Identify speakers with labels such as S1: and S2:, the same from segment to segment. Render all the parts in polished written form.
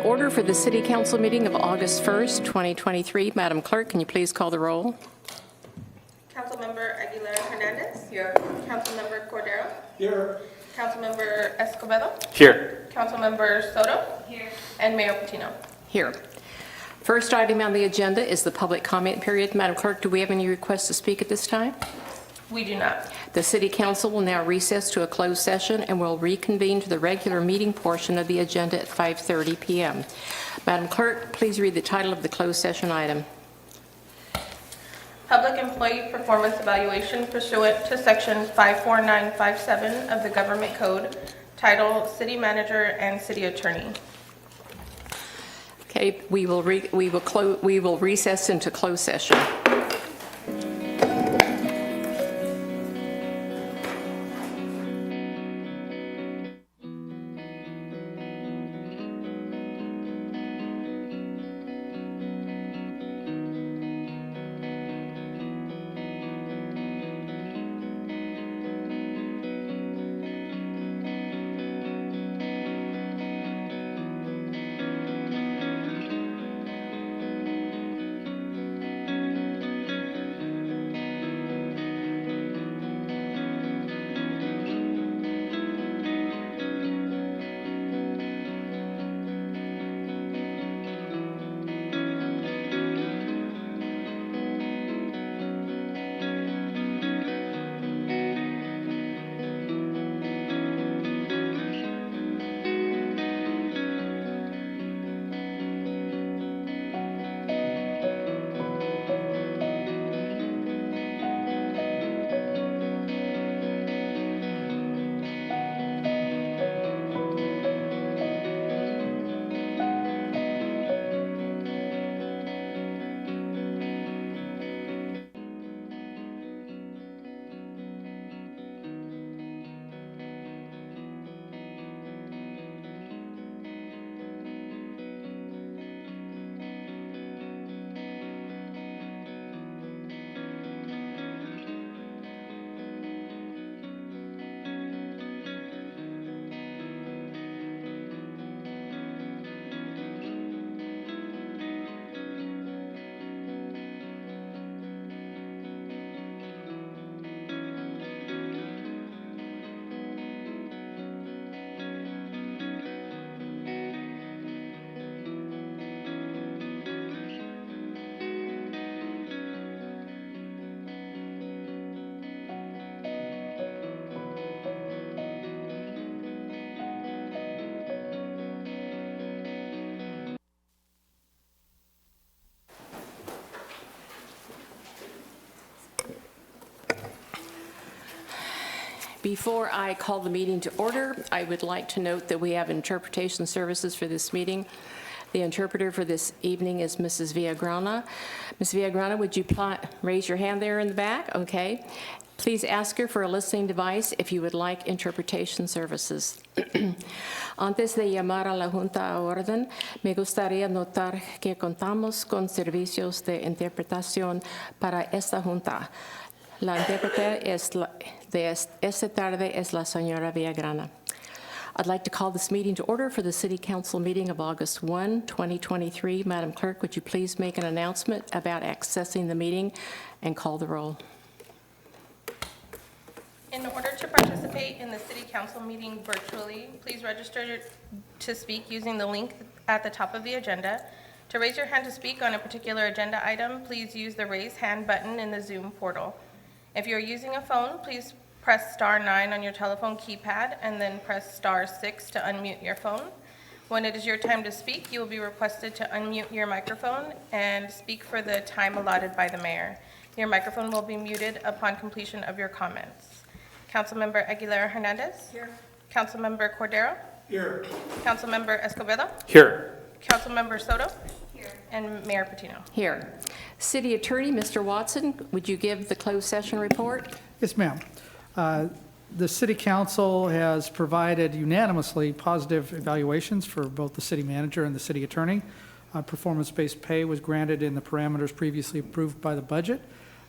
S1: to order for the City Council meeting of August 1st, 2023. Madam Clerk, can you please call the roll?
S2: Councilmember Aguilera Hernandez.
S3: Here.
S2: Councilmember Cordero.
S3: Here.
S2: Councilmember Escobedo.
S4: Here.
S2: Councilmember Soto. Here. And Mayor Patino.
S1: Here. First item on the agenda is the public comment period. Madam Clerk, do we have any requests to speak at this time?
S2: We do not.
S1: The City Council will now recess to a closed session and will reconvene to the regular meeting portion of the agenda at 5:30 p.m. Madam Clerk, please read the title of the closed session item.
S2: Public Employee Performance Evaluation pursuant to Section 54957 of the Government Code, title City Manager and City Attorney.
S1: Okay, we will recess into closed session. Before I call the meeting to order, I would like to note that we have interpretation services for this meeting. The interpreter for this evening is Mrs. Villagrana. Ms. Villagrana, would you raise your hand there in the back? Okay. Please ask her for a listening device if you would like interpretation services. Antes de llamar a la Junta a orden, me gustaría notar que contamos con servicios de interpretación para esta Junta. La intérprete de esta tarde es la señora Villagrana. I'd like to call this meeting to order for the City Council meeting of August 1, 2023. Madam Clerk, would you please make an announcement about accessing the meeting and call the roll?
S2: In order to participate in the City Council meeting virtually, please register to speak using the link at the top of the agenda. To raise your hand to speak on a particular agenda item, please use the raise hand button in the Zoom portal. If you're using a phone, please press *9 on your telephone keypad and then press *6 to unmute your phone. When it is your time to speak, you will be requested to unmute your microphone and speak for the time allotted by the mayor. Your microphone will be muted upon completion of your comments. Councilmember Aguilera Hernandez. Here. Councilmember Cordero.
S3: Here.
S2: Councilmember Escobedo.
S4: Here.
S2: Councilmember Soto. Here. And Mayor Patino.
S1: Here. City Attorney, Mr. Watson, would you give the closed session report?
S5: Yes, ma'am. The City Council has provided unanimously positive evaluations for both the City Manager and the City Attorney. Performance-based pay was granted in the parameters previously approved by the budget,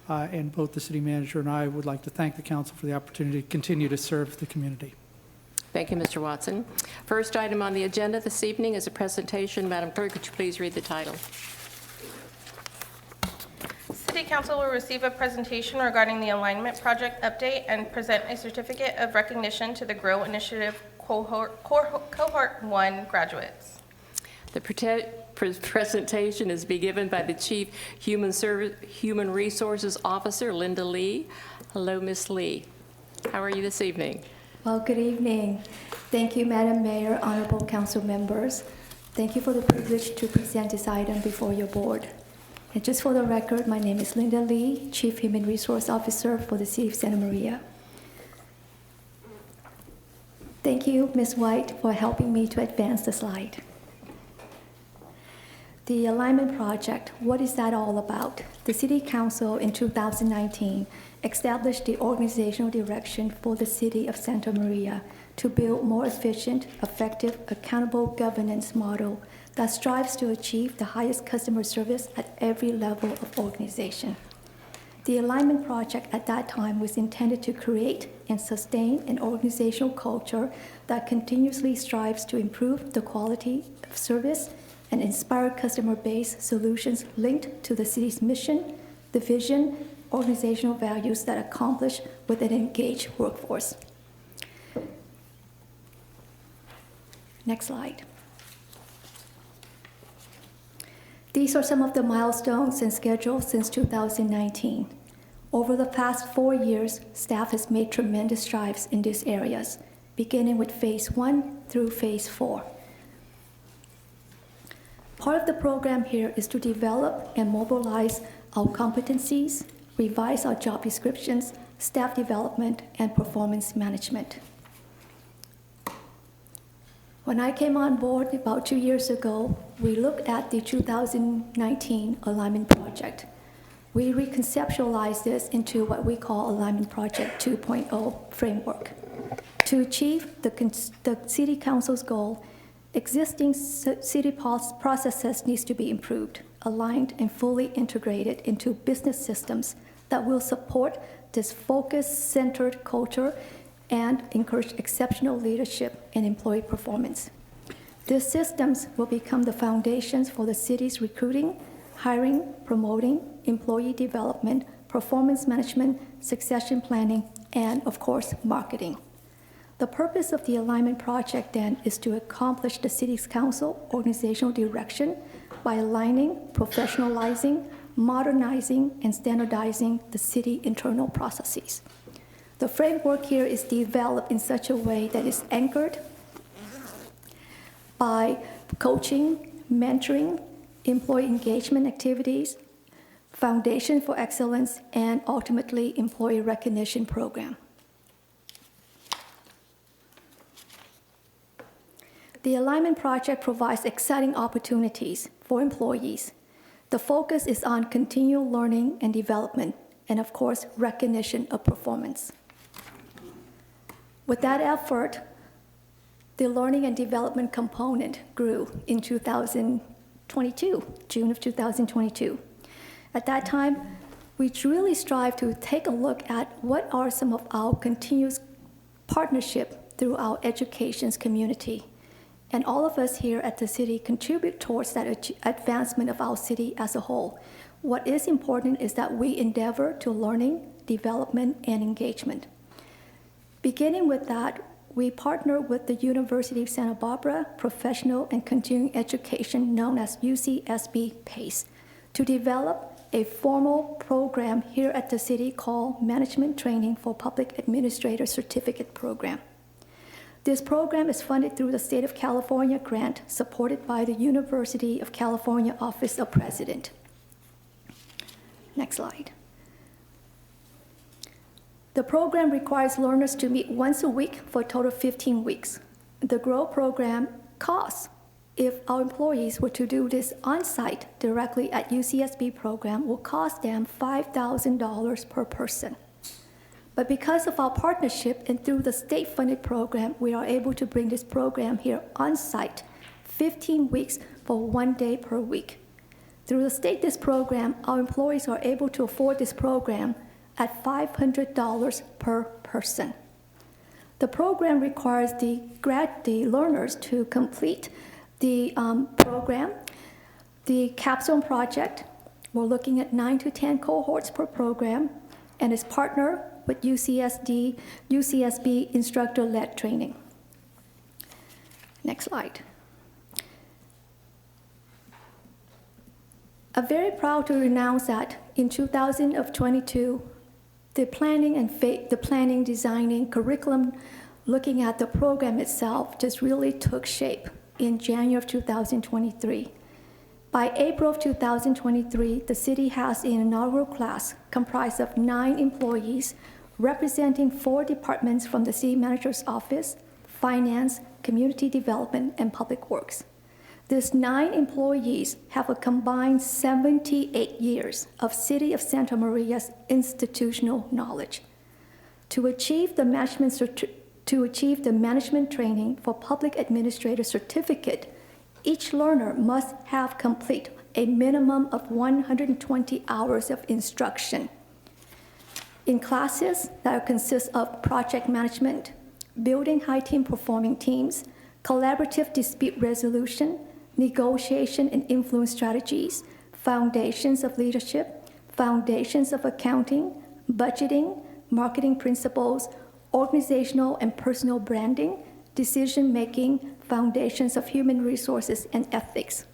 S5: and both the City Manager and I would like to thank the Council for the opportunity to continue to serve the community.
S1: Thank you, Mr. Watson. First item on the agenda this evening is a presentation. Madam Clerk, could you please read the title?
S2: City Council will receive a presentation regarding the alignment project update and present a certificate of recognition to the GROW Initiative Cohort 1 graduates.
S1: The presentation is be given by the Chief Human Resources Officer, Linda Lee. Hello, Ms. Lee. How are you this evening?
S3: Well, good evening. Thank you, Madam Mayor, honorable council members. Thank you for the privilege to present this item before your board. And just for the record, my name is Linda Lee, Chief Human Resource Officer for the City of Santa Maria. Thank you, Ms. White, for helping me to advance the slide. The alignment project, what is that all about? The City Council in 2019 established the organizational direction for the City of Santa Maria to build more efficient, effective, accountable governance model that strives to achieve the highest customer service at every level of organization. The alignment project at that time was intended to create and sustain an organizational culture that continuously strives to improve the quality of service and inspire customer-based solutions linked to the city's mission, the vision, organizational values that accomplish with an engaged workforce. Next slide. These are some of the milestones and schedules since 2019. Over the past 4 years, staff has made tremendous strides in these areas, beginning with Phase 1 through Phase 4. Part of the program here is to develop and mobilize our competencies, revise our job descriptions, staff development, and performance management. When I came on board about 2 years ago, we looked at the 2019 alignment project. We reconceptualized this into what we call Alignment Project 2.0 framework. To achieve the City Council's goal, existing city processes needs to be improved, aligned, and fully integrated into business systems that will support this focus-centered culture and encourage exceptional leadership and employee performance. These systems will become the foundations for the city's recruiting, hiring, promoting, employee development, performance management, succession planning, and, of course, marketing. The purpose of the Alignment Project, then, is to accomplish the City's Council organizational direction by aligning, professionalizing, modernizing, and standardizing the city internal processes. The framework here is developed in such a way that is anchored by coaching, mentoring, employee engagement activities, foundation for excellence, and ultimately employee recognition program. The Alignment Project provides exciting opportunities for employees. The focus is on continual learning and development, and of course, recognition of performance. With that effort, the learning and development component grew in 2022, June of 2022. At that time, we really strive to take a look at what are some of our continuous partnership through our education's community. And all of us here at the city contribute towards that advancement of our city as a whole. What is important is that we endeavor to learning, development, and engagement. Beginning with that, we partner with the University of Santa Barbara Professional and Continuing Education, known as UCSB PACE, to develop a formal program here at the city called Management Training for Public Administrator Certificate Program. This program is funded through the State of California grant supported by the University of California Office of President. Next slide. The program requires learners to meet once a week for a total of 15 weeks. The GROW program costs, if our employees were to do this on-site directly at UCSB program, will cost them $5,000 per person. But because of our partnership and through the state-funded program, we are able to bring this program here on-site, 15 weeks for 1 day per week. Through the state-this program, our employees are able to afford this program at $500 per person. The program requires the learners to complete the program. The capstone project, we're looking at 9 to 10 cohorts per program, and is partnered with UCSB instructor-led training. Next slide. I'm very proud to announce that in 2022, the planning, designing, curriculum, looking at the program itself just really took shape in January of 2023. By April of 2023, the city has an inaugural class comprised of 9 employees representing 4 departments from the city manager's office, finance, community development, and public works. These 9 employees have a combined 78 years of City of Santa Maria's institutional knowledge. To achieve the management training for public administrator certificate, each learner must have complete a minimum of 120 hours of instruction in classes that consist of project management, building high team performing teams, collaborative dispute resolution, negotiation and influence strategies, foundations of leadership, foundations of accounting, budgeting, marketing principles, organizational and personal branding, decision-making, foundations of human resources, and ethics.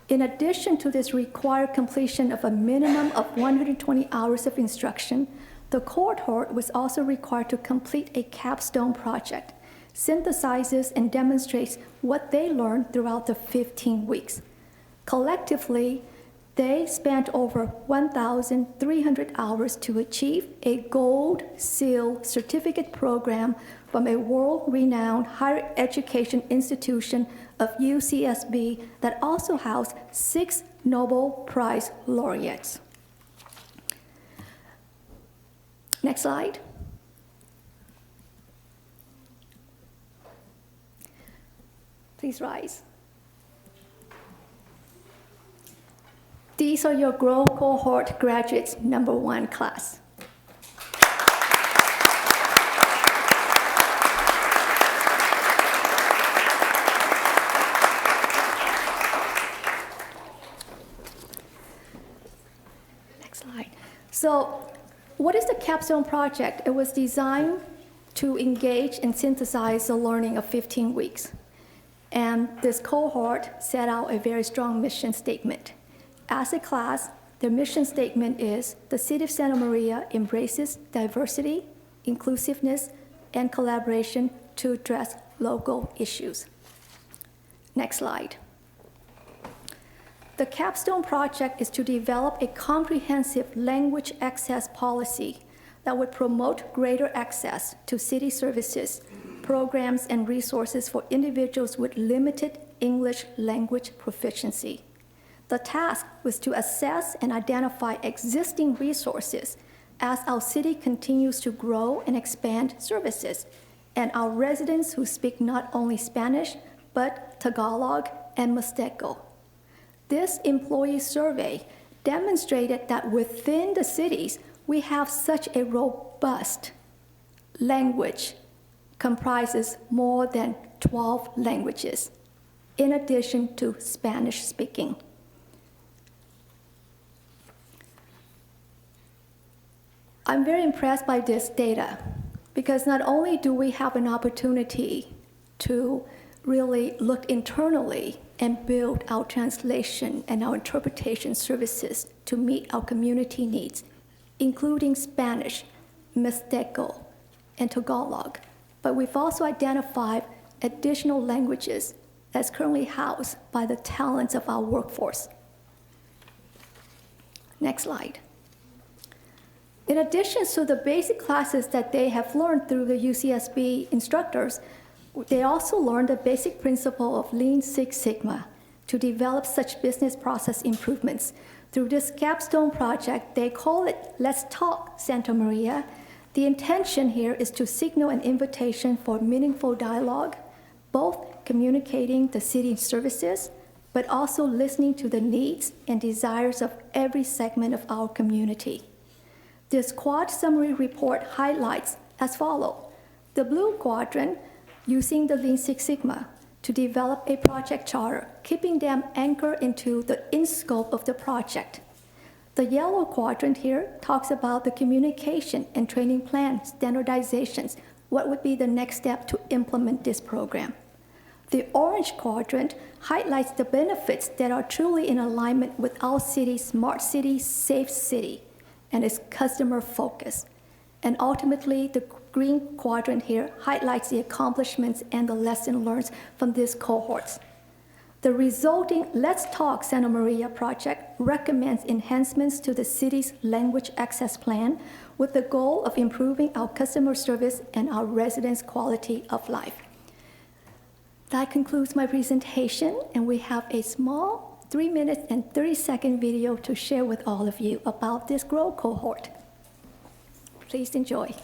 S3: In addition to this required completion of a minimum of 120 hours of instruction, the cohort was also required to complete a capstone project, synthesizes and demonstrates what they learned throughout the 15 weeks. Collectively, they spent over 1,300 hours to achieve a gold seal certificate program from a world-renowned higher education institution of UCSB that also housed 6 Nobel Prize laureates. Next slide. Please rise. These are your Grow Cohort graduates, number 1 class. Next slide. So, what is the Capstone Project? It was designed to engage and synthesize the learning of 15 weeks. And this cohort set out a very strong mission statement. As a class, their mission statement is, the City of Santa Maria embraces diversity, inclusiveness, and collaboration to address local issues. Next slide. The Capstone Project is to develop a comprehensive language access policy that would promote greater access to city services, programs, and resources for individuals with limited English language proficiency. The task was to assess and identify existing resources as our city continues to grow and expand services, and our residents who speak not only Spanish, but Tagalog and Mixteco. This employee survey demonstrated that within the cities, we have such a robust language comprises more than 12 languages, in addition to Spanish speaking. I'm very impressed by this data because not only do we have an opportunity to really look internally and build our translation and our interpretation services to meet our community needs, including Spanish, Mixteco, and Tagalog, but we've also identified additional languages that's currently housed by the talents of our workforce. Next slide. In addition to the basic classes that they have learned through the UCSB instructors, they also learned the basic principle of Lean Six Sigma to develop such business process improvements. Through this capstone project, they call it Let's Talk Santa Maria. The intention here is to signal an invitation for meaningful dialogue, both communicating the city's services, but also listening to the needs and desires of every segment of our community. This quad summary report highlights as follows. The blue quadrant, using the Lean Six Sigma to develop a project charter, keeping them anchored into the in-scope of the project. The yellow quadrant here talks about the communication and training plan, standardizations, what would be the next step to implement this program. The orange quadrant highlights the benefits that are truly in alignment with our city's smart city, safe city, and its customer focus. And ultimately, the green quadrant here highlights the accomplishments and the lesson learned from these cohorts. The resulting Let's Talk Santa Maria project recommends enhancements to the city's language access plan with the goal of improving our customer service and our residents' quality of life. That concludes my presentation, and we have a small 3 minutes and 30-second video to share with all of you about this GROW cohort. Please enjoy.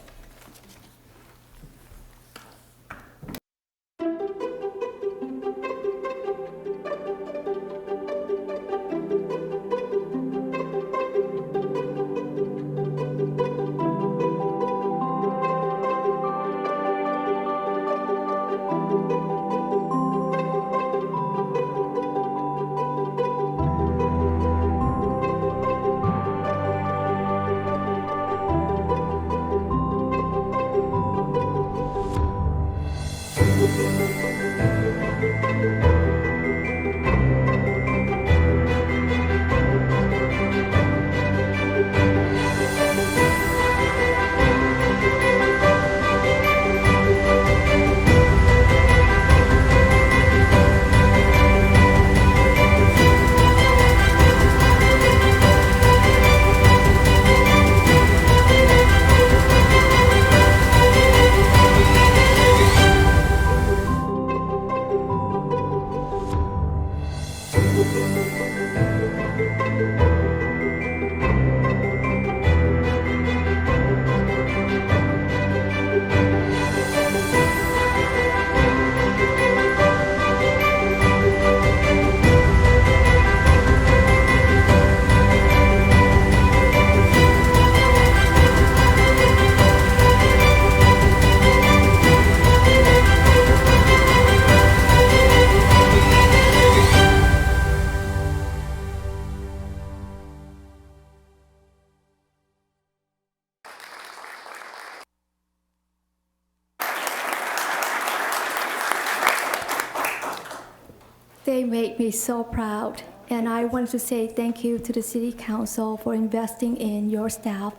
S3: They made me so proud, and I want to say thank you to the City Council for investing in your staff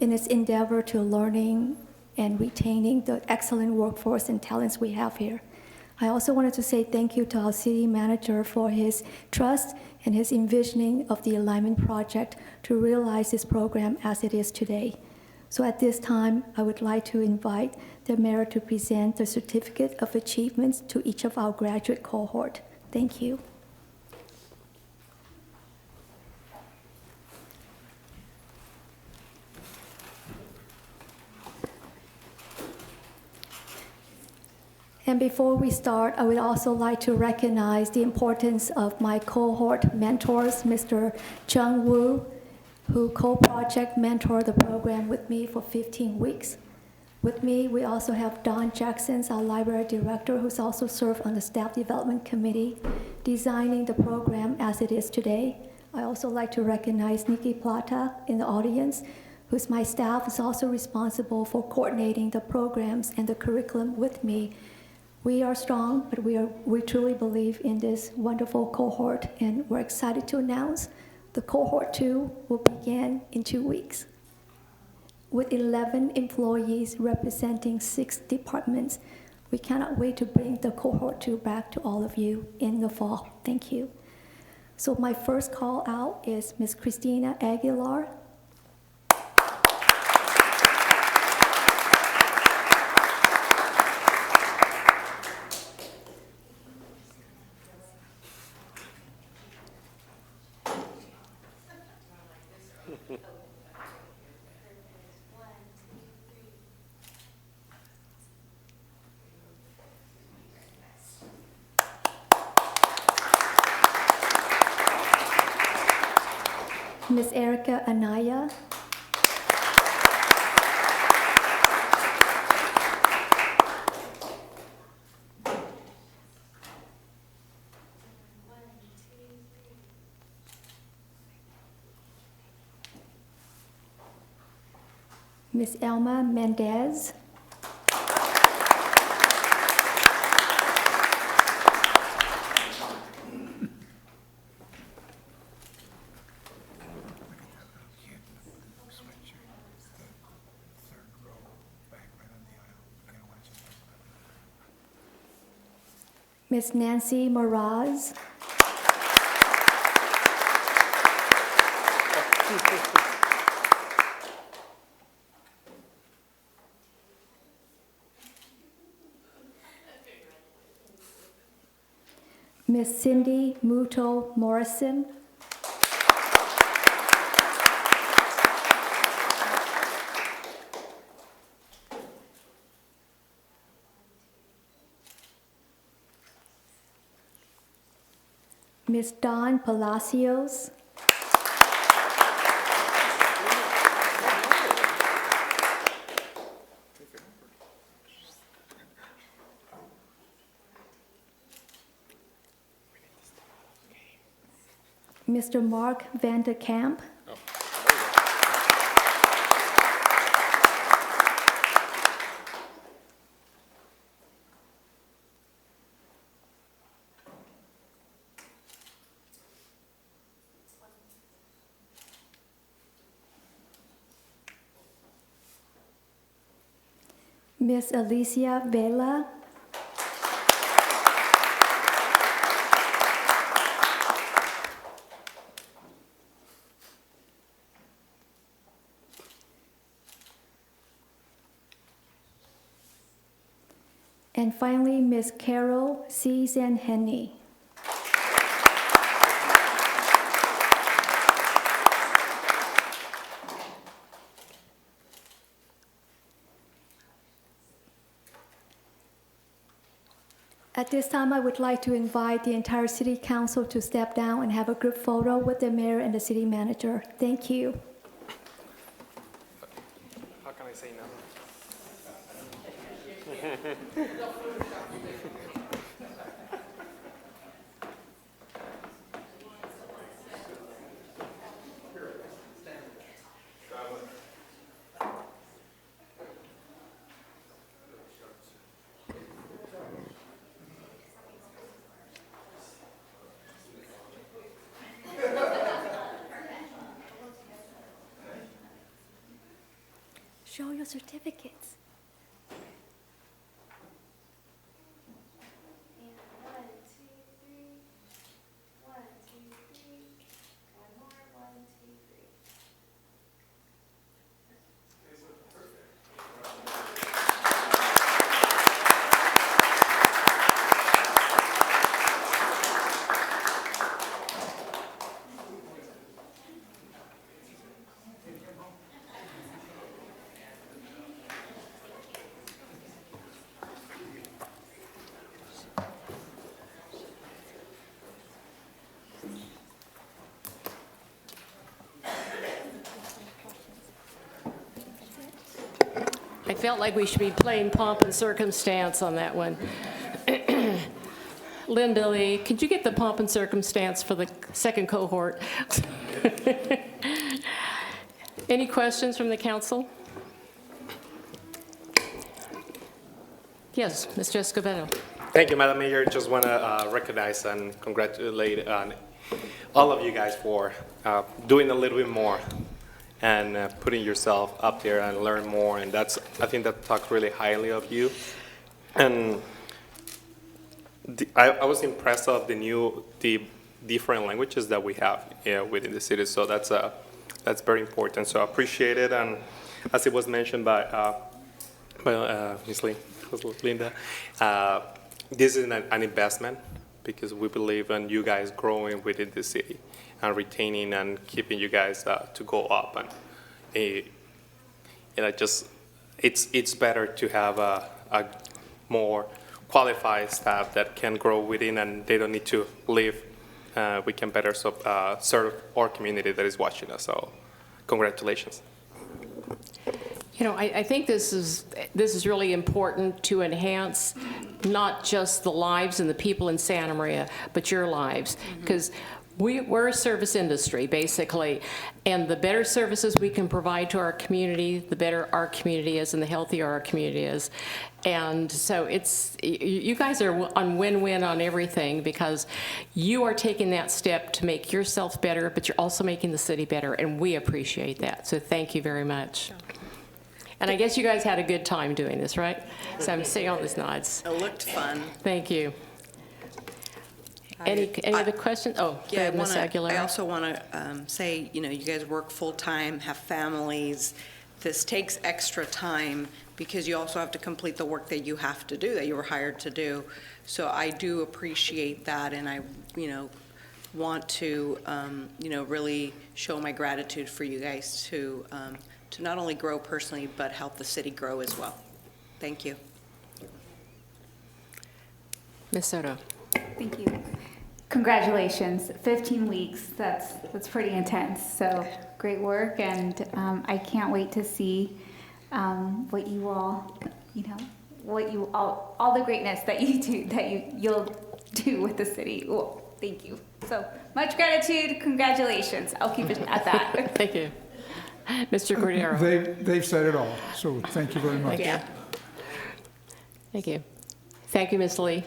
S3: in its endeavor to learning and retaining the excellent workforce and talents we have here. I also wanted to say thank you to our city manager for his trust and his envisioning of the Alignment Project to realize this program as it is today. So at this time, I would like to invite the mayor to present the Certificate of Achievements to each of our graduate cohort. Thank you. And before we start, I would also like to recognize the importance of my cohort mentors, Mr. Chung Woo, who co-project mentored the program with me for 15 weeks. With me, we also have Don Jackson, our library director, who's also served on the staff development committee, designing the program as it is today. I also like to recognize Nikki Plata in the audience, who's my staff, is also responsible for coordinating the programs and the curriculum with me. We are strong, but we truly believe in this wonderful cohort, and we're excited to announce the cohort 2 will begin in 2 weeks. With 11 employees representing 6 departments, we cannot wait to bring the cohort 2 back to all of you in the fall. Thank you. So my first call out is Ms. Christina Aguilar. Ms. Erica Anaya. Ms. Elma Mendez. Ms. Nancy Moraz. Ms. Cindy Muto Morrison. Ms. Dawn Palacios. Mr. Mark Vanderkamp. Ms. Alicia Vela. And finally, Ms. Carol Season Henney. At this time, I would like to invite the entire City Council to step down and have a group photo with the mayor and the city manager. Thank you.
S4: How can I say no?
S3: Show your certificates.
S1: I felt like we should be playing pomp and circumstance on that one. Linda Lee, could you get the pomp and circumstance for the second cohort? Any questions from the council? Yes, Mr. Escobedo.
S4: Thank you, Madam Mayor. Just want to recognize and congratulate all of you guys for doing a little bit more and putting yourself up there and learn more. And I think that talks really highly of you. And I was impressed of the different languages that we have within the city. So that's very important. So I appreciate it. And as it was mentioned by Ms. Linda, this is an investment because we believe in you guys growing within the city and retaining and keeping you guys to go up. And it's better to have a more qualified staff that can grow within and they don't need to leave. We can better serve our community that is watching us. So congratulations.
S1: You know, I think this is really important to enhance not just the lives and the people in Santa Maria, but your lives. Because We're a service industry, basically, and the better services we can provide to our community, the better our community is and the healthier our community is. And so you guys are on win-win on everything because you are taking that step to make yourself better, but you're also making the city better, and we appreciate that. So thank you very much. And I guess you guys had a good time doing this, right? So I'm seeing all these nods.
S6: It looked fun.
S1: Thank you. Any other questions? Oh, go
S6: Yeah,
S1: ahead, Ms.
S6: I
S1: Aguilera.
S6: also want to say, you guys work full-time, have families. This takes extra time because you also have to complete the work that you have to do, that you were hired to do. So I do appreciate that, and I, want to, really show my gratitude for you guys to not only grow personally, but help the city grow as well. Thank you.
S1: Ms. Soto.
S7: Thank you. Congratulations, 15 weeks, that's pretty intense, so great work, and I can't wait to see what you all, all the greatness that you do, you'll do with the city. Well, thank you. So much gratitude, congratulations, I'll keep it at that.
S1: Thank you. Mr. Cordero.
S8: They've said it all, so thank you very much.
S1: Thank you. Thank you. Thank you, Ms. Lee.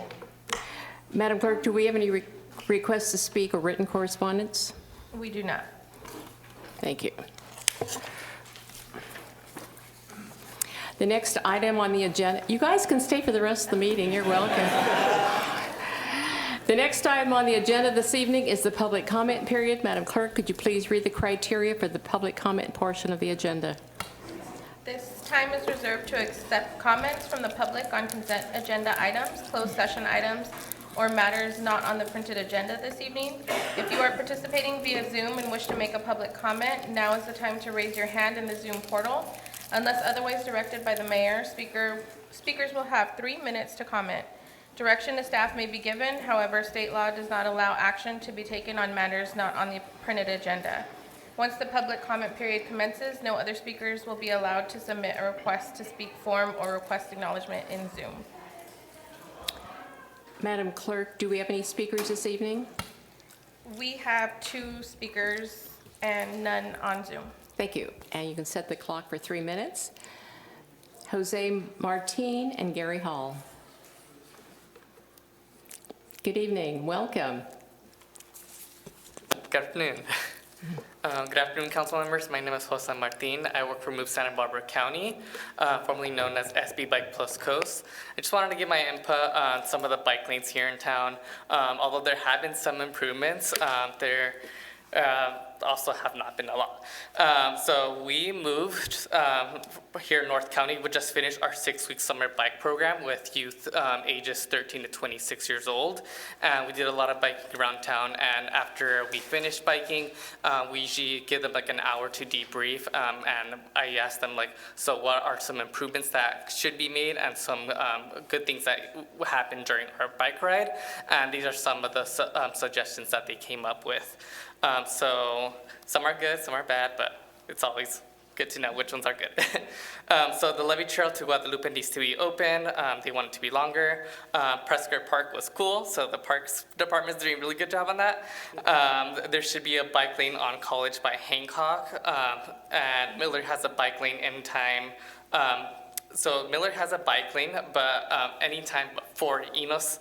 S1: Madam Clerk, do we have any requests to speak or written correspondence?
S2: We do not.
S1: Thank you. The next item on the agenda, you guys can stay for the rest of the meeting, you're welcome. The next item on the agenda this evening is the public comment period. Madam Clerk, could you please read the criteria for the public comment portion of the agenda?
S2: This time is reserved to accept comments from the public on consent agenda items, closed session items, or matters not on the printed agenda this evening. If you are participating via Zoom and wish to make a public comment, now is the time to raise your hand in the Zoom portal. Unless otherwise directed by the mayor, speakers will have 3 minutes to comment. Direction to staff may be given, however, state law does not allow action to be taken on matters not on the printed agenda. Once the public comment period commences, no other speakers will be allowed to submit a request to speak form or request acknowledgement in Zoom.
S1: Madam Clerk, do we have any speakers this evening?
S2: We have 2 speakers and none on Zoom.
S1: Thank you. And you can set the clock for 3 minutes. Jose Martin and Gary Hall. Good evening. Welcome.
S9: Good afternoon. Good afternoon, council members. My name is Jose Martin. I work for Move Santa Barbara County, formerly known as SB Bike Plus Coast. I just wanted to give my input on some of the bike lanes here in town. Although there have been some improvements, there also have not been a lot. So we moved here in North County. We just finished our 6-week summer bike program with youth ages 13 to 26 years old. And we did a lot of biking around town. And after we finished biking, we usually give them like an hour to debrief. And I asked them like, so what are some improvements that should be made and some good things that happened during our bike ride? And these are some of the suggestions that they came up with. So some are good, some are bad, but it's always good to know which ones are good. So the Levee Trail to Guadalupe needs to be open. They want it to be longer. Prescott Park was cool, so the Parks Department's doing a really good job on that. There should be a bike lane on College by Hancock, and Miller has a bike lane anytime. So Miller has a bike lane, but anytime for Enos.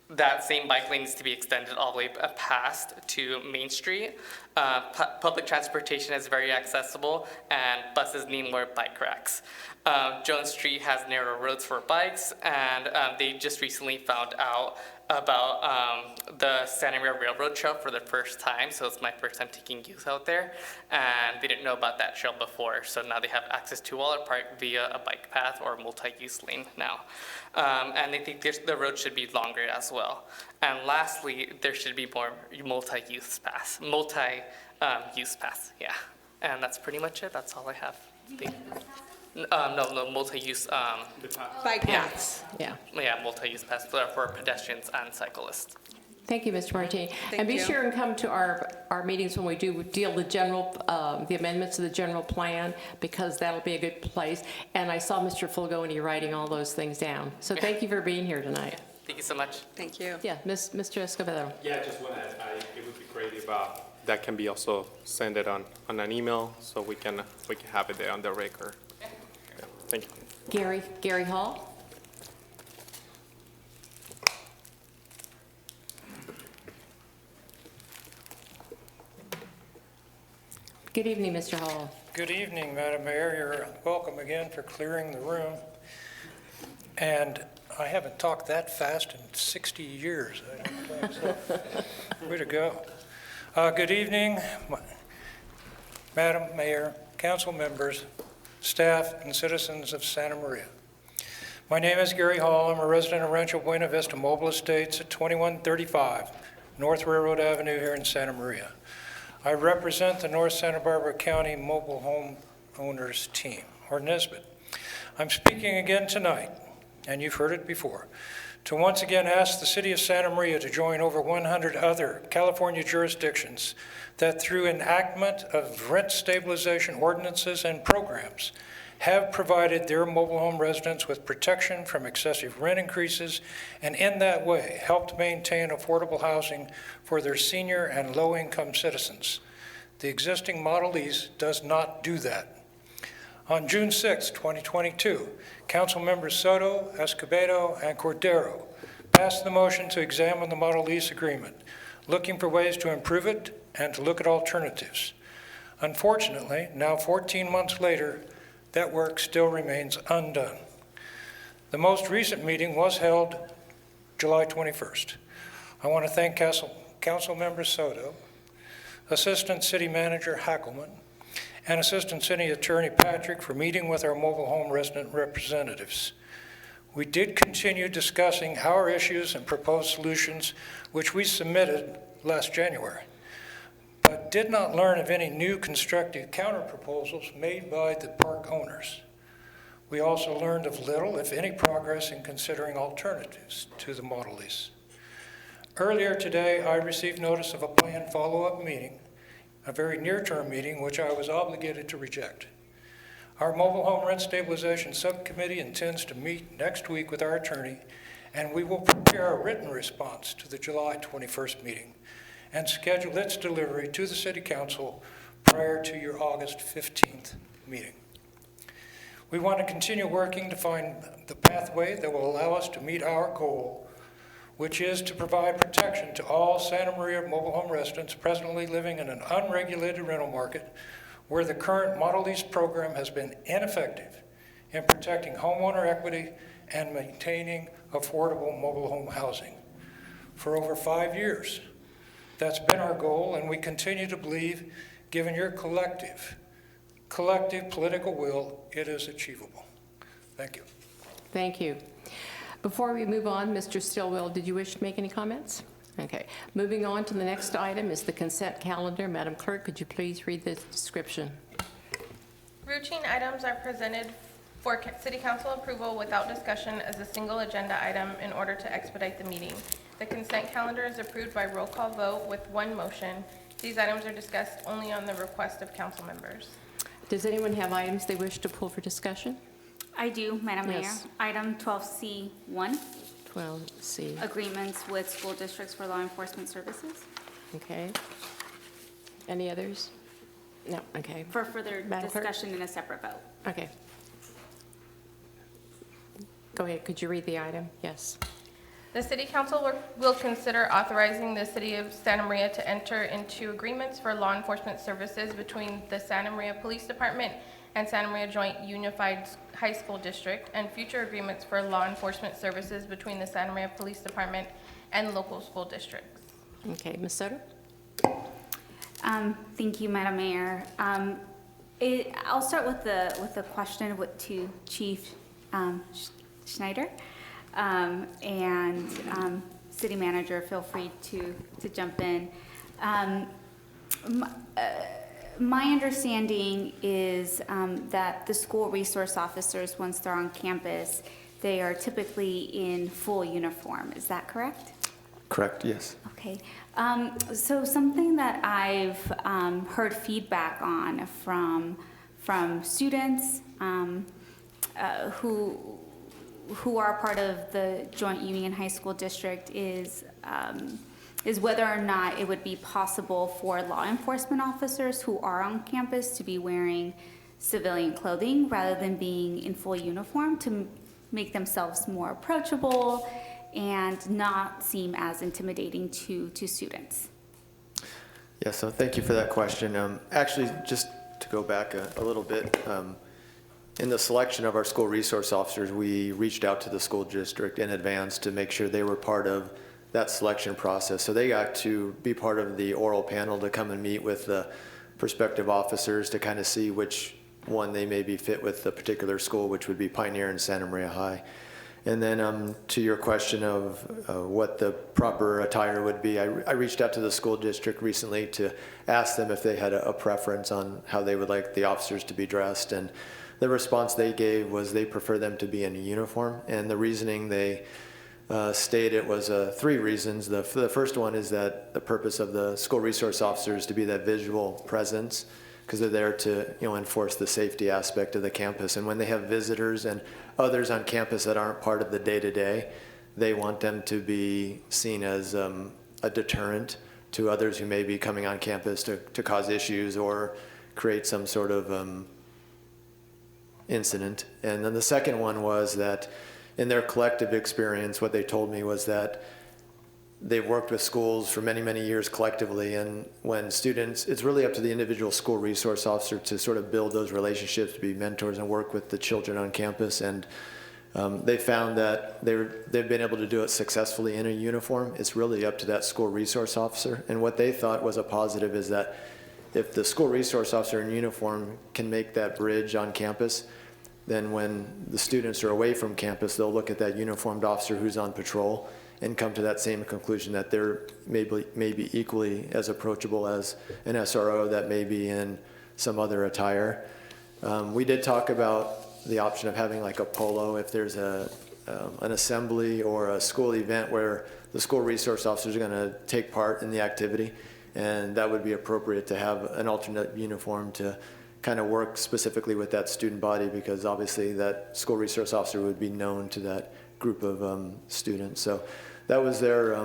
S9: That same bike lane needs to be extended all the way past to Main Street. Public transportation is very accessible, and buses need more bike racks. Jones Street has narrow roads for bikes, and they just recently found out about the Santa Maria Railroad Trail for the first time, so it's my first time taking youth out there, and they didn't know about that trail before, so now they have access to Waller Park via a bike path or multi-use lane now. And they think the road should be longer as well. And lastly, there should be more multi-use paths, yeah. And that's pretty much it, that's all I have. No, multi-use,
S6: Bike paths.
S1: Yeah.
S9: yeah, multi-use paths for pedestrians and cyclists.
S1: Thank you, Mr. Martin. And be
S6: you.
S1: sure and come to our meetings when we do deal with the amendments to the general plan, because that'll be a good place. And I saw Mr. Fulgoni writing all those things down. So thank you for being here tonight.
S9: Thank you so much.
S6: Thank you.
S1: Yeah, Mr. Escobedo.
S4: Yeah, I just want to add, it would be great if that can be also sent it on an email so we can have it there on the record. Yeah, thank you.
S1: Gary Hall. Good evening, Mr. Hall.
S10: Good evening, Madam Mayor. You're welcome again for clearing the room. And I haven't talked that fast in 60 years, I don't think, so way to go. Good evening, Madam Mayor, council members, staff, and citizens of Santa Maria. My name is Gary Hall. I'm a resident of Rancho Buena Vista Mobile Estates at 2135 North Railroad Avenue here in Santa Maria. I represent the North Santa Barbara County Mobile Home Owners Team, or NSBIT. I'm speaking again tonight, and you've heard it before, to once again ask the city of Santa Maria to join over 100 other California jurisdictions that through enactment of rent stabilization ordinances and programs have provided their mobile home residents with protection from excessive rent increases, and in that way helped maintain affordable housing for their senior and low-income citizens. The existing Model Lease does not do that. On June 6, 2022, Council members Soto, Escobedo, and Cordero passed the motion to examine the Model Lease agreement, looking for ways to improve it and to look at alternatives. Unfortunately, now 14 months later, that work still remains undone. The most recent meeting was held July 21st. I want to thank Council Member Soto, Assistant City Manager Hackelman, and Assistant City Attorney Patrick for meeting with our mobile home resident representatives. We did continue discussing our issues and proposed solutions, which we submitted last January, but did not learn of any new constructive counterproposals made by the park owners. We also learned of little, if any, progress in considering alternatives to the Model Lease. Earlier today, I received notice of a planned follow-up meeting, a very near-term meeting, which I was obligated to reject. Our Mobile Home Rent Stabilization Subcommittee intends to meet next week with our attorney, and we will prepare a written response to the July 21st meeting and schedule its delivery to the City Council prior to your August 15th meeting. We want to continue working to find the pathway that will allow us to meet our goal, which is to provide protection to all Santa Maria mobile home residents presently living in an unregulated rental market where the current Model Lease program has been ineffective in protecting homeowner equity and maintaining affordable mobile home housing. For over 5 years, that's been our goal, and we continue to believe, given your collective political will, it is achievable. Thank you.
S1: Thank you. Before we move on, Mr. Stillwell, did you wish to make any comments? Okay. Moving on to the next item is the consent calendar. Madam Clerk, could you please read the description?
S2: Routine items are presented for City Council approval without discussion as a single agenda item in order to expedite the meeting. The consent calendar is approved by roll call vote with one motion. These items are discussed only on the request of council members.
S1: Does anyone have items they wish to pull for discussion?
S7: I do, Madam Mayor.
S1: Yes.
S7: Item 12C1,
S1: 12C.
S7: agreements with school districts for law enforcement services.
S1: Okay. Any others? No, okay.
S7: For further
S1: Madam Clerk?
S7: discussion in a separate vote.
S1: Okay. Go ahead, could you read the item? Yes.
S2: The City Council will consider authorizing the City of Santa Maria to enter into agreements for law enforcement services between the Santa Maria Police Department and Santa Maria Joint Unified High School District, and future agreements for law enforcement services between the Santa Maria Police Department and local school districts.
S1: Okay, Ms. Soto?
S7: Thank you, Madam Mayor. I'll start with the question to Chief Schneider, and City Manager, feel free to jump in. My understanding is that the school resource officers, once they're on campus, they are typically in full uniform. Is that correct?
S11: Correct, yes.
S7: Okay. So something that I've heard feedback on from students who are part of the Joint Union High School District is whether or not it would be possible for law enforcement officers who are on campus to be wearing civilian clothing rather than being in full uniform to make themselves more approachable and not seem as intimidating to students.
S11: Yeah, so thank you for that question. Actually, just to go back a little bit, in the selection of our school resource officers, we reached out to the school district in advance to make sure they were part of that selection process. So they got to be part of the oral panel to come and meet with the prospective officers to kind of see which one they may be fit with the particular school, which would be Pioneer and Santa Maria High. And then to your question of what the proper attire would be, I reached out to the school district recently to ask them if they had a preference on how they would like the officers to be dressed. And the response they gave was they prefer them to be in a uniform. And the reasoning they stated was 3 reasons. The first one is that the purpose of the school resource officers to be that visual presence, because they're there to enforce the safety aspect of the campus. And when they have visitors and others on campus that aren't part of the day-to-day, they want them to be seen as a deterrent to others who may be coming on campus to cause issues or create some sort of incident. And then the second one was that in their collective experience, what they told me was that they've worked with schools for many, many years collectively, and when students, it's really up to the individual school resource officer to sort of build those relationships, to be mentors and work with the children on campus. And they found that they've been able to do it successfully in a uniform. It's really up to that school resource officer. And what they thought was a positive is that if the school resource officer in uniform can make that bridge on campus, then when the students are away from campus, they'll look at that uniformed officer who's on patrol and come to that same conclusion that they're maybe equally as approachable as an SRO that may be in some other attire. We did talk about the option of having like a polo if there's an assembly or a school event where the school resource officers are going to take part in the activity, and that would be appropriate to have an alternate uniform to kind of work specifically with that student body, because obviously that school resource officer would be known to that group of students. So that was their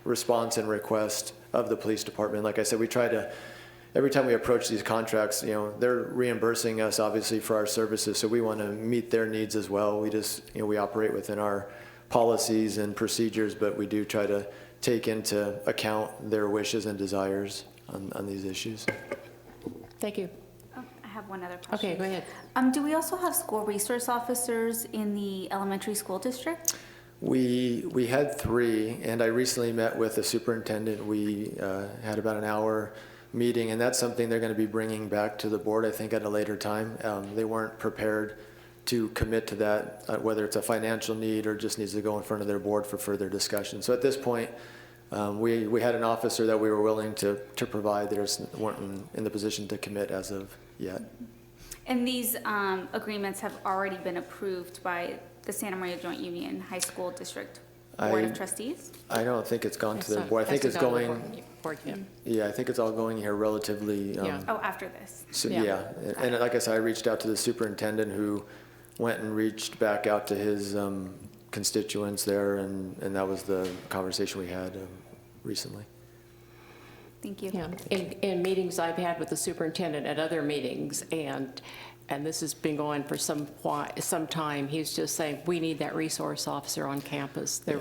S11: response and request of the police department. Like I said, we try to, every time we approach these contracts, they're reimbursing us obviously for our services, so we want to meet their needs as well. We just, we operate within our policies and procedures, but we do try to take into account their wishes and desires on these issues.
S1: Thank you.
S7: I have one other question.
S1: Okay, go ahead.
S7: Do we also have school resource officers in the elementary school district?
S11: We had 3, and I recently met with the superintendent. We had about an hour meeting, and that's something they're going to be bringing back to the board, I think, at a later time. They weren't prepared to commit to that, whether it's a financial need or just needs to go in front of their board for further discussion. So at this point, we had an officer that we were willing to provide. They just weren't in the position to commit as of yet.
S7: And these agreements have already been approved by the Santa Maria Joint Union High School District Board of Trustees?
S11: I don't think it's gone to their board. I think it's going,
S1: Yeah.
S11: yeah, I think it's all going here relatively.
S1: Yeah.
S7: Oh, after this?
S11: So,
S1: Yeah.
S11: yeah, and like I said, I reached out to the superintendent who went and reached back out to his constituents there, and that was the conversation we had recently.
S7: Thank you.
S1: Yeah, in meetings I've had with the superintendent at other meetings, and this has been going for some time, he's just saying, we need that resource officer on campus. We're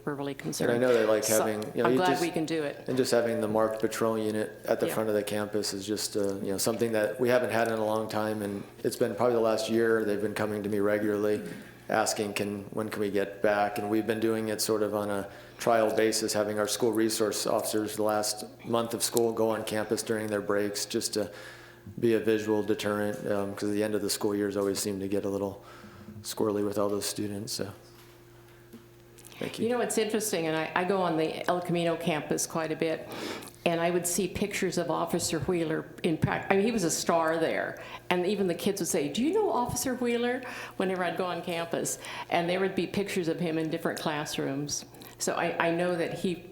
S1: really concerned.
S11: And I know they like having,
S1: I'm glad we can do it.
S11: And just having the marked patrol unit at the
S1: Yeah.
S11: front of the campus is just, something that we haven't had in a long time, and it's been probably the last year, they've been coming to me regularly, asking, when can we get back? And we've been doing it sort of on a trial basis, having our school resource officers the last month of school go on campus during their breaks, just to be a visual deterrent, because the end of the school years always seem to get a little squirrely with all those students, so. Thank you.
S1: You know, it's interesting, and I go on the El Camino campus quite a bit, and I would see pictures of Officer Wheeler in practice. I mean, he was a star there, and even the kids would say, do you know Officer Wheeler? Whenever I'd go on campus, and there would be pictures of him in different classrooms. So I know that he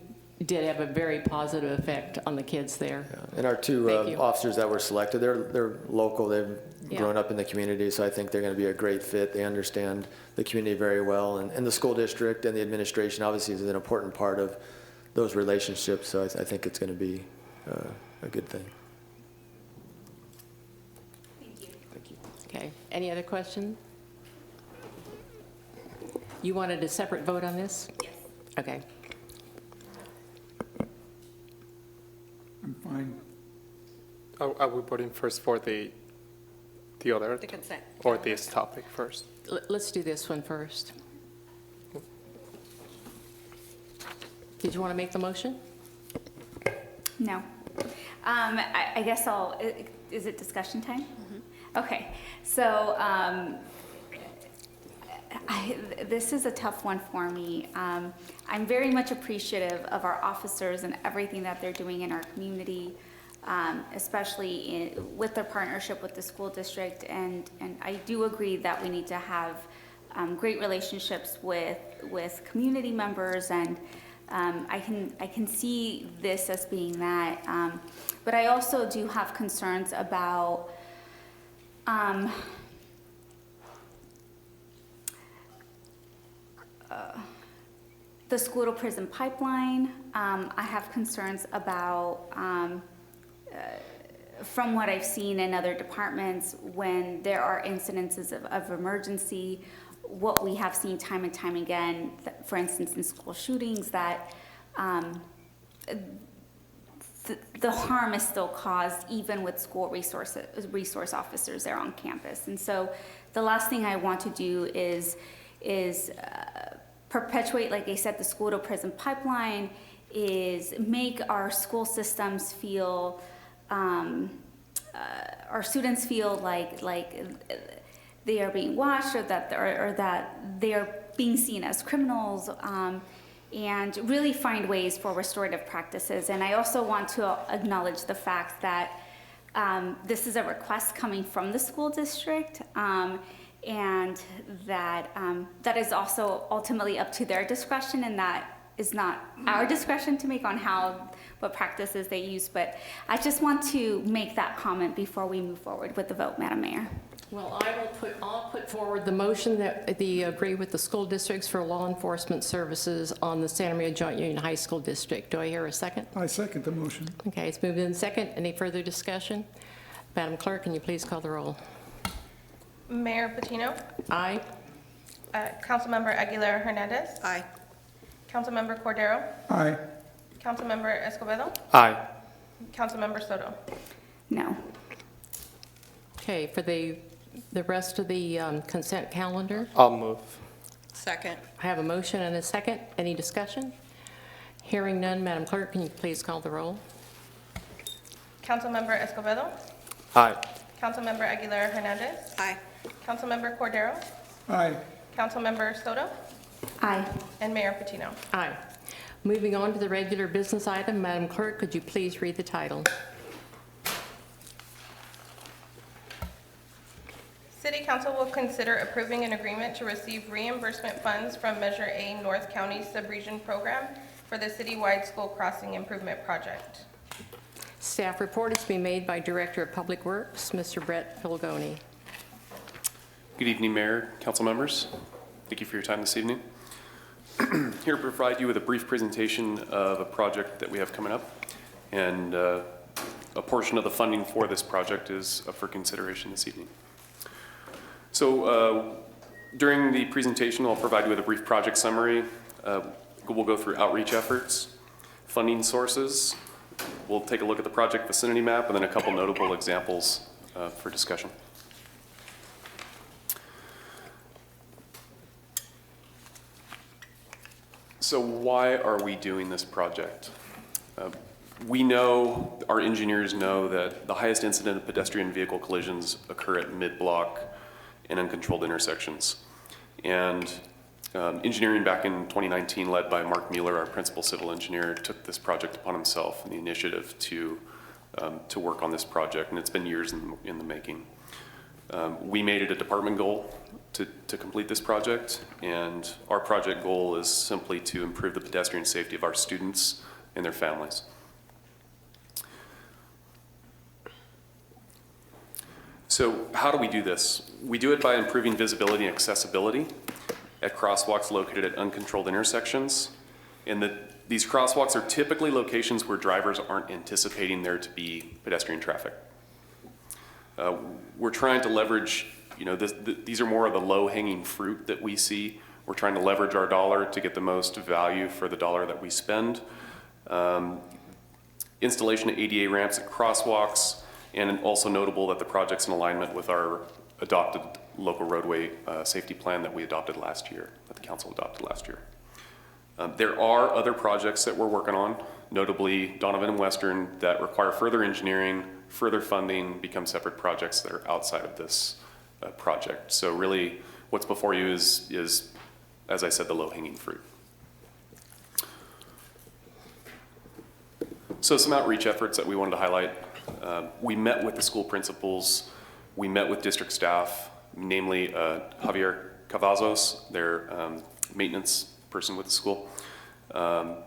S1: did have a very positive effect on the kids there.
S11: Yeah. And our 2
S1: Thank you.
S11: officers that were selected, they're local. They've
S1: Yeah.
S11: grown up in the community, so I think they're going to be a great fit. They understand the community very well, and the school district and the administration obviously is an important part of those relationships, so I think it's going to be a good thing. Thank you.
S1: Okay, any other questions? You wanted a separate vote on this?
S7: Yes.
S1: Okay.
S8: I'm fine.
S4: Are we voting first for the other?
S6: The consent.
S4: Or this topic first?
S1: Let's do this one first. Did you want to make the motion?
S7: No. I guess is it discussion time? Okay, so this is a tough one for me. I'm very much appreciative of our officers and everything that they're doing in our community, especially with their partnership with the school district. And I do agree that we need to have great relationships with community members, and I can see this as being that. But I also do have concerns about the school to prison pipeline. I have concerns about, from what I've seen in other departments, when there are incidences of emergency, what we have seen time and time again, for instance, in school shootings, that the harm is still caused even with school resource officers there on campus. And so the last thing I want to do is perpetuate, like I said, the school to prison pipeline, is make our school systems feel, our students feel like they are being watched, or that they are being seen as criminals, and really find ways for restorative practices. And I also want to acknowledge the fact that this is a request coming from the school district, and that is also ultimately up to their discretion, and that is not our discretion to make on what practices they use. But I just want to make that comment before we move forward with the vote, Madam Mayor.
S1: Well, I'll put forward the motion that they agree with the school districts for law enforcement services on the Santa Maria Joint Union High School District. Do I hear a second?
S8: I second the motion.
S1: Okay, it's moved in second. Any further discussion? Madam Clerk, can you please call the roll?
S2: Mayor Patino?
S1: Aye.
S2: Councilmember Aguilar Hernandez?
S6: Aye.
S2: Councilmember Cordero?
S8: Aye.
S2: Councilmember Escobedo?
S4: Aye.
S2: Councilmember Soto?
S7: No.
S1: Okay, for the rest of the consent calendar,
S4: I'll move.
S6: Second.
S1: I have a motion and a second. Any discussion? Hearing none, Madam Clerk, can you please call the roll?
S2: Councilmember Escobedo?
S4: Aye.
S2: Councilmember Aguilar Hernandez?
S6: Aye.
S2: Councilmember Cordero?
S8: Aye.
S2: Councilmember Soto?
S7: Aye.
S2: And Mayor Patino?
S1: Aye. Moving on to the regular business item, Madam Clerk, could you please read the title?
S2: City Council will consider approving an agreement to receive reimbursement funds from Measure A North County Subregion Program for the citywide school crossing improvement project.
S1: Staff report is being made by Director of Public Works, Mr. Brett Filgoni.
S12: Good evening, Mayor, council members. Thank you for your time this evening. Here to provide you with a brief presentation of a project that we have coming up, and a portion of the funding for this project is up for consideration this evening. So during the presentation, I'll provide you with a brief project summary. We'll go through outreach efforts, funding sources. We'll take a look at the project vicinity map, and then a couple notable examples for discussion. So why are we doing this project? We know, our engineers know, that the highest incident of pedestrian vehicle collisions occur at mid-block and uncontrolled intersections. And engineering back in 2019, led by Mark Mueller, our principal civil engineer, took this project upon himself and the initiative to work on this project, and it's been years in the making. We made it a department goal to complete this project, and our project goal is simply to improve the pedestrian safety of our students and their families. So how do we do this? We do it by improving visibility and accessibility at crosswalks located at uncontrolled intersections. And these crosswalks are typically locations where drivers aren't anticipating there to be pedestrian traffic. We're trying to leverage, these are more of the low-hanging fruit that we see. We're trying to leverage our dollar to get the most value for the dollar that we spend. Installation of ADA ramps at crosswalks, and also notable that the project's in alignment with our adopted local roadway safety plan that we adopted last year, that the council adopted last year. There are other projects that we're working on, notably Donovan and Western, that require further engineering, further funding, become separate projects that are outside of this project. So really, what's before you is, as I said, the low-hanging fruit. So some outreach efforts that we wanted to highlight. We met with the school principals. We met with district staff, namely Javier Cavazos, their maintenance person with the school.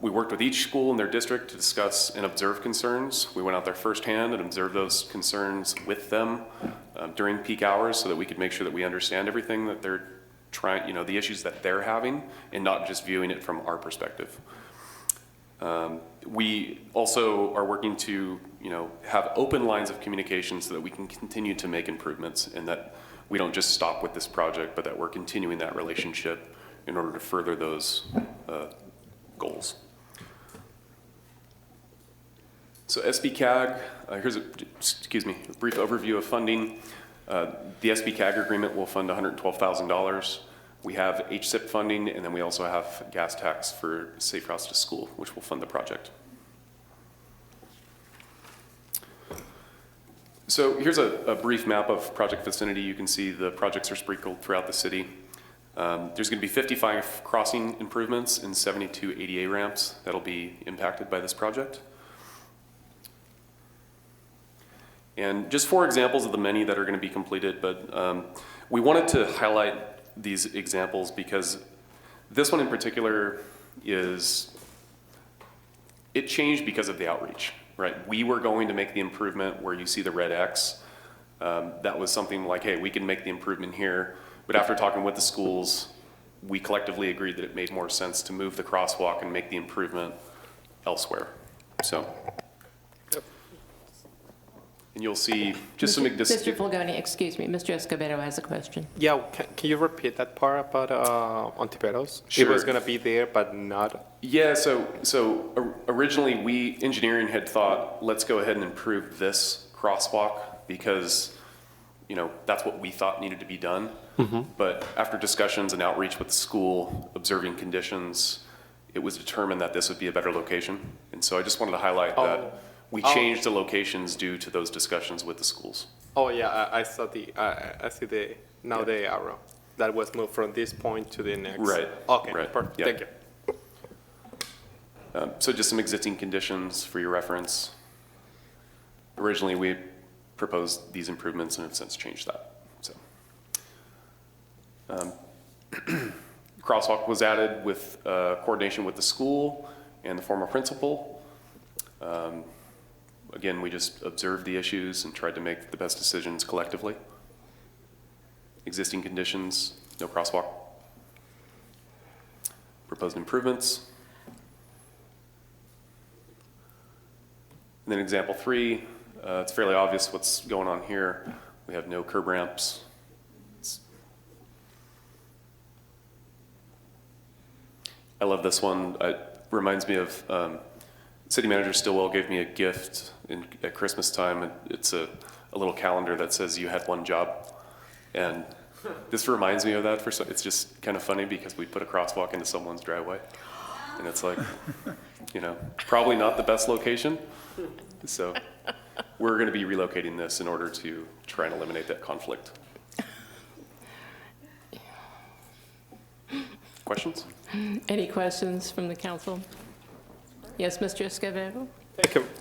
S12: We worked with each school in their district to discuss and observe concerns. We went out there firsthand and observed those concerns with them during peak hours so that we could make sure that we understand everything that they're trying, the issues that they're having, and not just viewing it from our perspective. We also are working to, have open lines of communication so that we can continue to make improvements and that we don't just stop with this project, but that we're continuing that relationship in order to further those goals. So SB-CAG, here's a brief overview of funding. The SB-CAG agreement will fund $112,000. We have HSIP funding, and then we also have gas tax for Safe Routes to School, which will fund the project. So here's a brief map of project vicinity. You can see the projects are sprinkled throughout the city. There's going to be 55 crossing improvements and 72 ADA ramps that'll be impacted by this project. And just 4 examples of the many that are going to be completed, but we wanted to highlight these examples because this one in particular it changed because of the outreach, right? We were going to make the improvement where you see the red X. That was something like, hey, we can make the improvement here. But after talking with the schools, we collectively agreed that it made more sense to move the crosswalk and make the improvement elsewhere. So, and you'll see just some...
S1: Mr. Fulgoni, excuse me, Mr. Escobedo has a question.
S4: Yeah, can you repeat that part about Ontiveros?
S12: Sure.
S4: It was going to be there, but not...
S12: Yeah, so originally engineering had thought, let's go ahead and improve this crosswalk because, that's what we thought needed to be done. Mm-hmm. But after discussions and outreach with the school, observing conditions, it was determined that this would be a better location. And so I just wanted to highlight that we changed the locations due to those discussions with the schools.
S4: Oh, yeah, I saw the arrow. That was moved from this point to the next.
S12: Right.
S4: Okay,
S12: right.
S4: Perfect.
S12: Yeah.
S4: Thank you.
S12: So just some existing conditions for your reference. Originally, we proposed these improvements and have since changed that. So, crosswalk was added with coordination with the school and the former principal. Again, we just observed the issues and tried to make the best decisions collectively. Existing conditions, no crosswalk. Proposed improvements. And then example 3, it's fairly obvious what's going on here. We have no curb ramps. I love this one. It reminds me of City Manager Stillwell gave me a gift at Christmas time. It's a little calendar that says you had one job. And this reminds me of that. It's just kind of funny because we put a crosswalk into someone's driveway. And it's like, probably not the best location. So we're going to be relocating this in order to try and eliminate that conflict. Questions?
S1: Any questions from the council? Yes, Mr. Escobedo?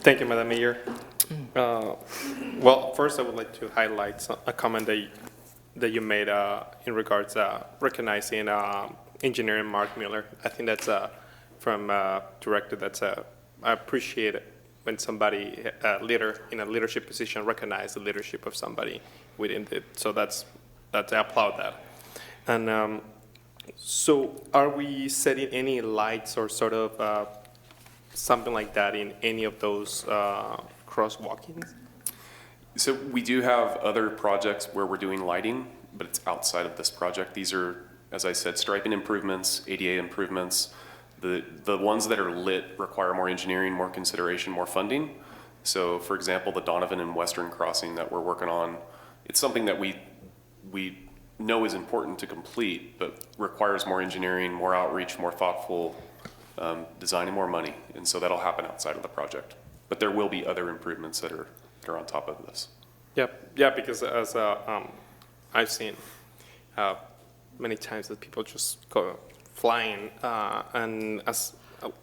S4: Thank you, Madam Mayor. Well, first I would like to highlight a comment that you made in regards recognizing engineer Mark Miller. I think that's from director. I appreciate it when somebody leader in a leadership position recognize the leadership of somebody within it. So I applaud that. And so are we setting any lights or sort of something like that in any of those crosswalkings?
S12: So we do have other projects where we're doing lighting, but it's outside of this project. These are, as I said, striping improvements, ADA improvements. The ones that are lit require more engineering, more consideration, more funding. So for example, the Donovan and Western crossing that we're working on, it's something that we know is important to complete, but requires more engineering, more outreach, more thoughtful design, and more money. And so that'll happen outside of the project. But there will be other improvements that are on top of this.
S4: Yeah, because as I've seen many times that people just go flying, and as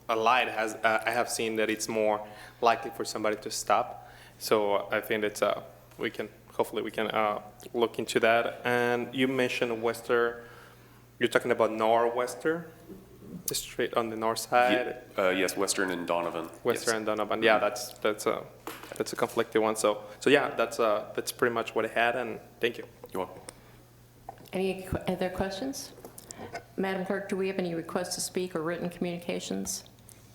S4: a light I have seen that it's more likely for somebody to stop. So I think it's hopefully we can look into that. And you mentioned you're talking about Northwestern, the street on the north side.
S12: Yes, Western and Donovan.
S4: Western
S12: Yes.
S4: and Donovan. Yeah, that's a conflicting one. So yeah, that's pretty much what I had. And thank you.
S12: You're welcome.
S1: Any other questions? Madam Clerk, do we have any requests to speak or written communications?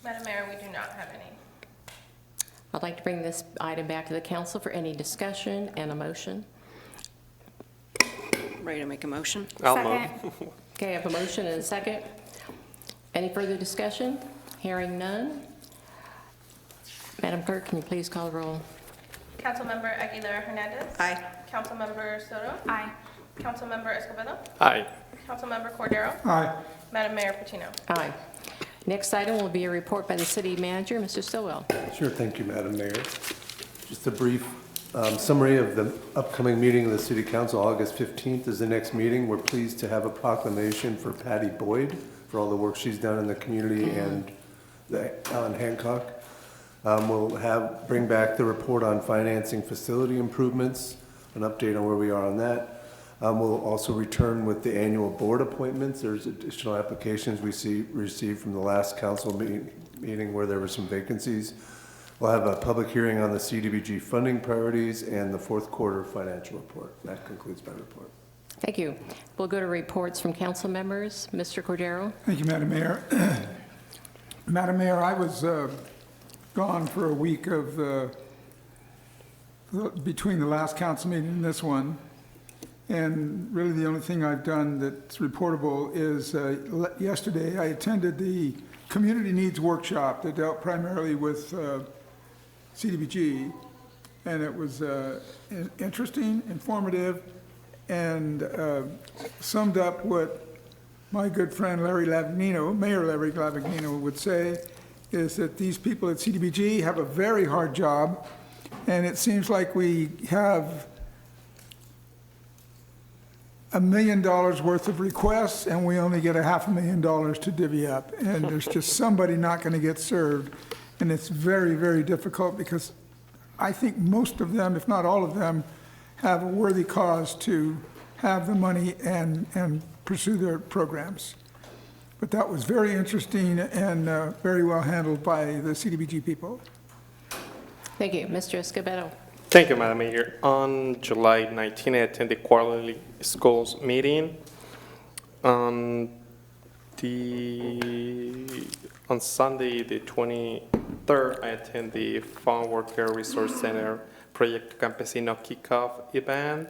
S2: Madam Mayor, we do not have any.
S1: I'd like to bring this item back to the council for any discussion and a motion.
S6: Ready to make a motion?
S4: I'll
S7: Second.
S4: move.
S1: Okay, I have a motion and a second. Any further discussion? Hearing none. Madam Clerk, can you please call the roll?
S2: Councilmember Aguilera Hernandez.
S6: Aye.
S2: Councilmember Soto.
S7: Aye.
S2: Councilmember Escobedo.
S4: Aye.
S2: Councilmember Cordero.
S8: Aye.
S2: Madam Mayor Patino.
S1: Aye. Next item will be a report by the city manager, Mr. Stillwell.
S13: Sure, thank you, Madam Mayor. Just a brief summary of the upcoming meeting of the City Council. August 15th is the next meeting. We're pleased to have a proclamation for Patty Boyd for all the work she's done in the community and Alan Hancock. We'll bring back the report on financing facility improvements, an update on where we are on that. We'll also return with the annual board appointments. There's additional applications we received from the last council meeting where there were some vacancies. We'll have a public hearing on the CDBG funding priorities and the fourth quarter financial report. That concludes my report.
S1: Thank you. We'll go to reports from council members. Mr. Cordero?
S8: Thank you, Madam Mayor. Madam Mayor, I was gone for a week between the last council meeting and this one. And really the only thing I've done that's reportable is yesterday I attended the Community Needs Workshop that dealt primarily with CDBG. And it was interesting, informative, and summed up what my good friend Mayor Larry Lavigno would say, is that these people at CDBG have a very hard job, and it seems like we have $1 million worth of requests, and we only get $500,000 to divvy up, and there's just somebody not going to get served, and it's very, very difficult because I think most of them, if not all of them, have a worthy cause to have the money and pursue their programs. But that was very interesting and very well handled by the CDBG people.
S1: Thank you. Mr. Escobedo?
S4: Thank you, Madam Mayor. On July 19, I attended the quarterly schools meeting. On Sunday, the 23rd, I attended the Farm Worker Resource Center Proyecto Campesino kickoff event.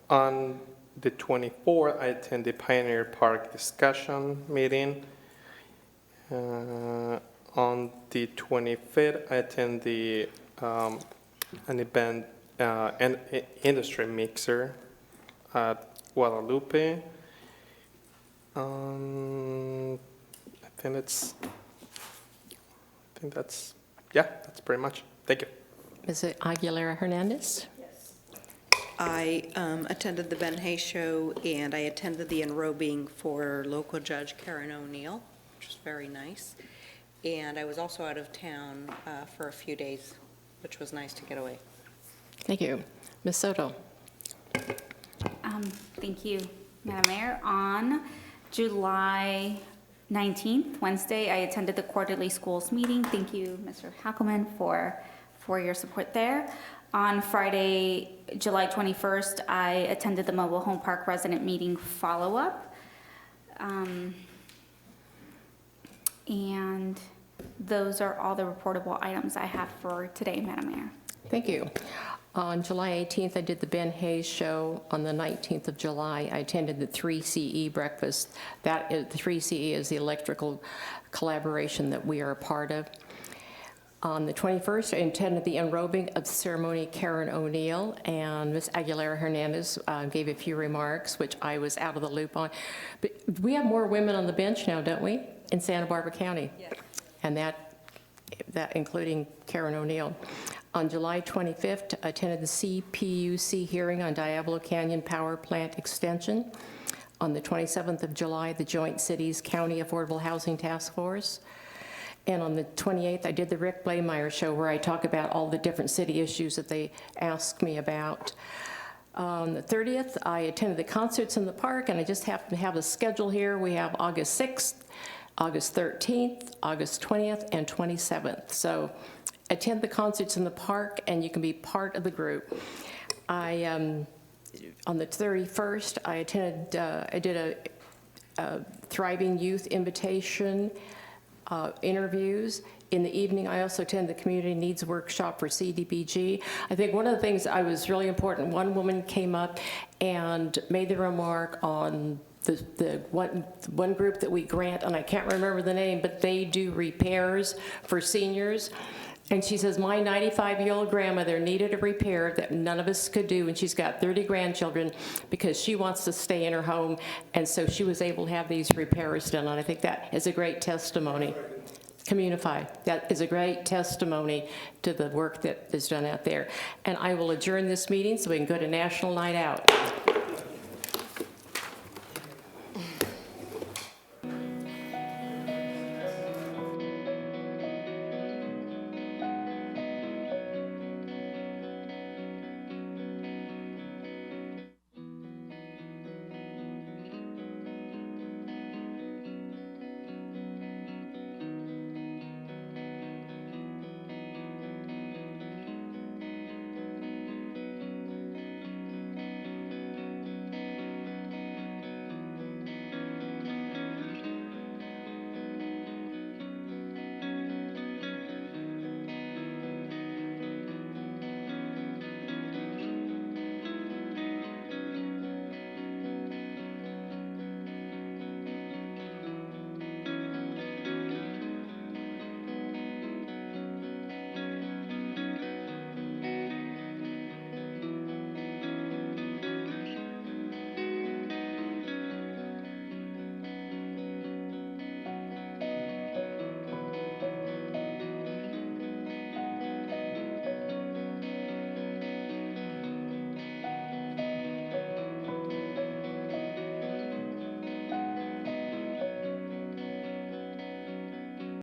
S4: On the 24th, I attended the Pioneer Park discussion meeting. On the 25th, I attended an event, an industry mixer at Guadalupe. I think that's pretty much. Thank you.
S1: Ms. Aguilera Hernandez?
S6: I attended the Ben Hay Show, and I attended the enrobing for local judge Karen O'Neill, which was very nice. And I was also out of town for a few days, which was nice to get away.
S1: Thank you. Ms. Soto?
S7: Thank you, Madam Mayor. On July 19th, Wednesday, I attended the quarterly schools meeting. Thank you, Mr. Hackelman, for for your support there. On Friday, July 21st, I attended the Mobile Home Park resident meeting follow-up. And those are all the reportable items I have for today, Madam Mayor.
S1: Thank you. On July 18th, I did the Ben Hayes Show. On the 19th of July, I attended the 3CE breakfast. That is, the 3CE is the electrical collaboration that we are a part of. On the 21st, I attended the enrobing of ceremony. Karen O'Neill and Ms. Aguilera Hernandez gave a few remarks, which I was out of the loop on. But we have more women on the bench now, don't we, in Santa Barbara County? Yes. And that including Karen O'Neill. On July 25th, I attended the CPUC hearing on Diablo Canyon Power Plant Extension. On the 27th of July, the Joint Cities County Affordable Housing Task Force. And on the 28th, I did the Rick Blameyer Show, where I talk about all the different city issues that they ask me about. On the 30th, I attended the concerts in the park, and I just happen to have the schedule here. We have August 6th, August 13th, August 20th, and 27th. So attend the concerts in the park, and you can be part of the group. On the 31st, I did a Thriving Youth Invitation interviews. In the evening, I also attended the Community Needs Workshop for CDBG. I think one of the things I was really important, one woman came up and made the remark on the one group that we grant, and I can't remember the name, but they do repairs for seniors. And she says, my 95-year-old grandmother needed a repair that none of us could do, and she's got 30 grandchildren because she wants to stay in her home, and so she was able to have these repairs done, and I think that is a great testimony. Communify, that is a great testimony to the work that is done out there. And I will adjourn this meeting so we can go to National Night Out.